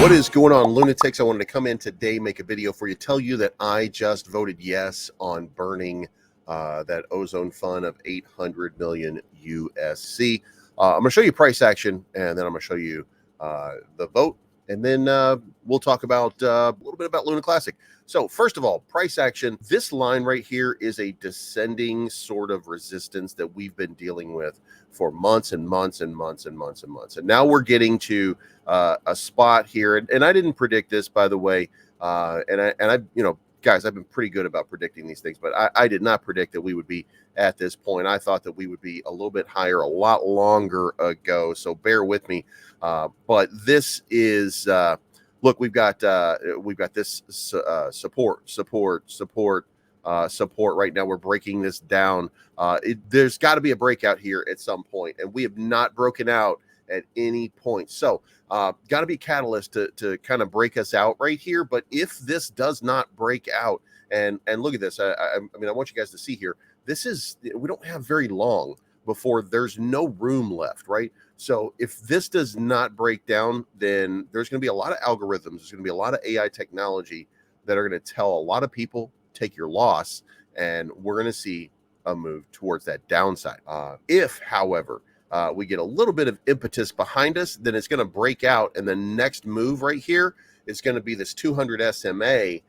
What is going on, lunatics? I wanted to come in today, make a video for you, tell you that I just voted yes on burning that ozone fund of 800 million USC. I'm going to show you price action, and then I'm going to show you the vote, and then we'll talk about a little bit about Luna Classic. So first of all, price action. This line right here is a descending sort of resistance that we've been dealing with for months and months and months and months and months. And now we're getting to a spot here. And I didn't predict this, by the way. And I, you know, guys, I've been pretty good about predicting these things, but I did not predict that we would be at this point. I thought that we would be a little bit higher a lot longer ago. So bear with me. But this is, look, we've got this support right now. We're breaking this down. There's got to be a breakout here at some point, and we have not broken out at any point. So got to be a catalyst to kind of break us out right here. But if this does not break out, and look at this, I mean, I want you guys to see here, we don't have very long before there's no room left, right? So if this does not break down, then there's going to be a lot of algorithms. There's going to be a lot of AI technology that are going to tell a lot of people, take your loss, and we're going to see a move towards that downside. If, however, we get a little bit of impetus behind us, then it's going to break out, and the next move right here is going to be this 200 SMA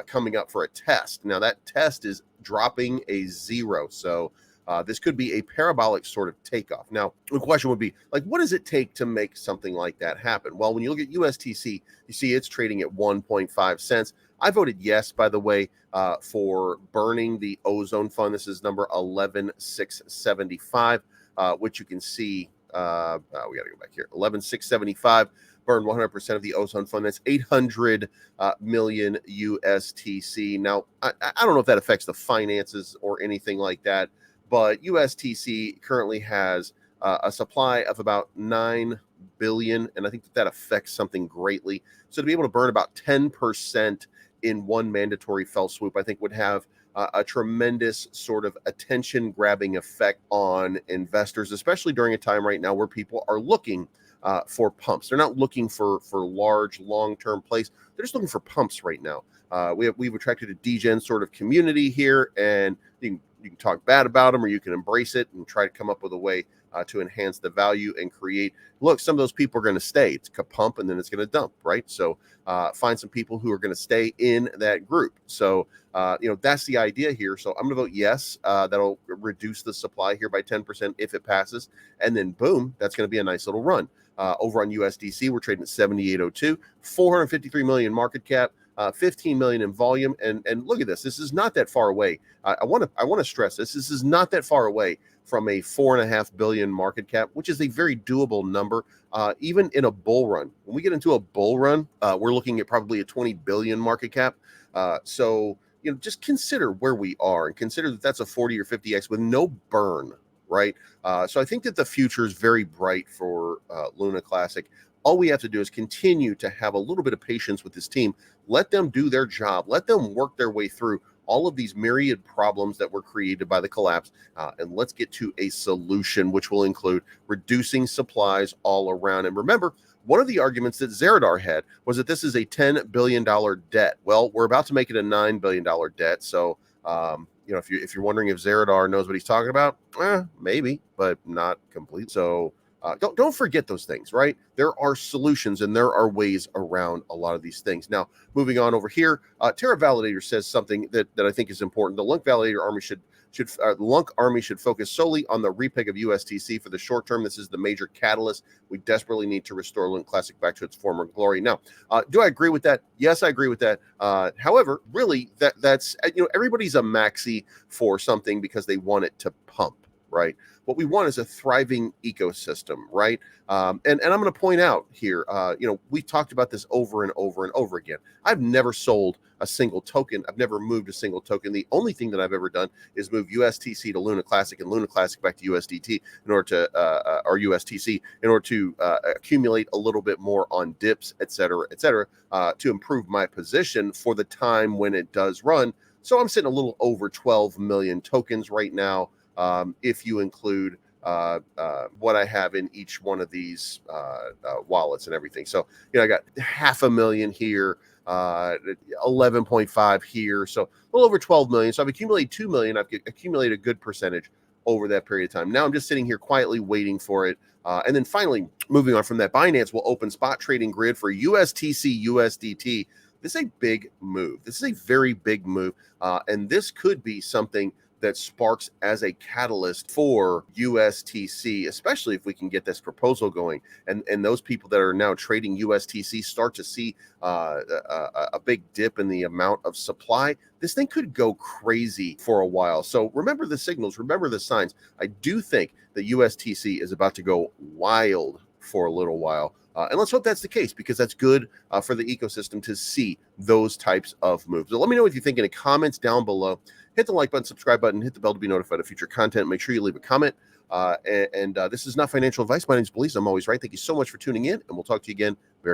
coming up for a test. Now that test is dropping a 0, so this could be a parabolic sort of takeoff. Now, the question would be, like, what does it take to make something like that happen? Well, when you look at USTC, you see it's trading at 1.5 cents. I voted yes, by the way, for burning the ozone fund. This is number 11675, which you can see. We got to go back here. 11675. Burn 100% of the ozone fund. That's 800 million USTC. Now, I don't know if that affects the finances or anything like that, but USTC currently has a supply of about 9 billion, and I think that affects something greatly. So to be able to burn about 10% in one mandatory fell swoop, I think would have a tremendous sort of attention-grabbing effect on investors, especially during a time right now where people are looking for pumps. They're not looking for large, long-term plays. They're just looking for pumps right now. We've attracted a degen sort of community here, and you can talk bad about them, or you can embrace it and try to come up with a way to enhance the value and create. Look, some of those people are going to stay. It's a pump, and then it's going to dump, right? So find some people who are going to stay in that group. So that's the idea here. So I'm going to vote yes. That'll reduce the supply here by 10% if it passes, and then boom, that's going to be a nice little run. Over on USDC, we're trading at 78.02, 453 million market cap. 15 million in volume, and look at this. This is not that far away. I want to stress this. This is not that far away from a 4.5 billion market cap, which is a very doable number. Even in a bull run, when we get into a bull run, we're looking at probably a 20 billion market cap. So just consider where we are, and consider that that's a 40 or 50x with no burn, right? So I think that the future is very bright for Luna Classic. All we have to do is continue to have a little bit of patience with this team. Let them do their job. Let them work their way through all of these myriad problems that were created by the collapse. And let's get to a solution, which will include reducing supplies all around. And remember, one of the arguments that Zerodar had was that this is a $10 billion debt. Well, we're about to make it a $9 billion debt. So, if you're wondering if Zerodar knows what he's talking about, maybe, but not complete. So, don't forget those things, right? There are solutions and there are ways around a lot of these things. Now, moving on over here, Terra Validator says something that I think is important. The LUNC Validator army LUNC army should focus solely on the repeg of USTC for the short term. This is the major catalyst. We desperately need to restore LUNC Classic back to its former glory. Now, do I agree with that? Yes, I agree with that. However, really, that's everybody's a maxi for something because they want it to pump, right? What we want is a thriving ecosystem, right? And I'm going to point out here, we've talked about this over and over and over again. I've never sold a single token. I've never moved a single token. The only thing that I've ever done is move USTC to Luna Classic and Luna Classic back to USDT in order to, or USTC in order to accumulate a little bit more on dips, et cetera, to improve my position for the time when it does run. So I'm sitting a little over 12 million tokens right now. If you include what I have in each one of these wallets and everything. So, I got 500,000 here, 11.5 here. So a little over 12 million. So I've accumulated 2 million. I've accumulated a good percentage over that period of time. Now I'm just sitting here quietly waiting for it. And then finally, moving on from that, Binance will open spot trading grid for USTC USDT. This is a big move. This is a very big move. And this could be something that sparks as a catalyst for USTC, especially if we can get this proposal going, and those people that are now trading USTC start to see a big dip in the amount of supply. This thing could go crazy for a while. So remember the signals, remember the signs. I do think that USTC is about to go wild for a little while. And let's hope that's the case, because that's good for the ecosystem to see those types of moves. So let me know what you think in the comments down below. Hit the like button, subscribe button, hit the bell to be notified of future content. Make sure you leave a comment. This is not financial advice. My name is BLEEVES. I'm always right. Thank you so much for tuning in, and we'll talk to you again very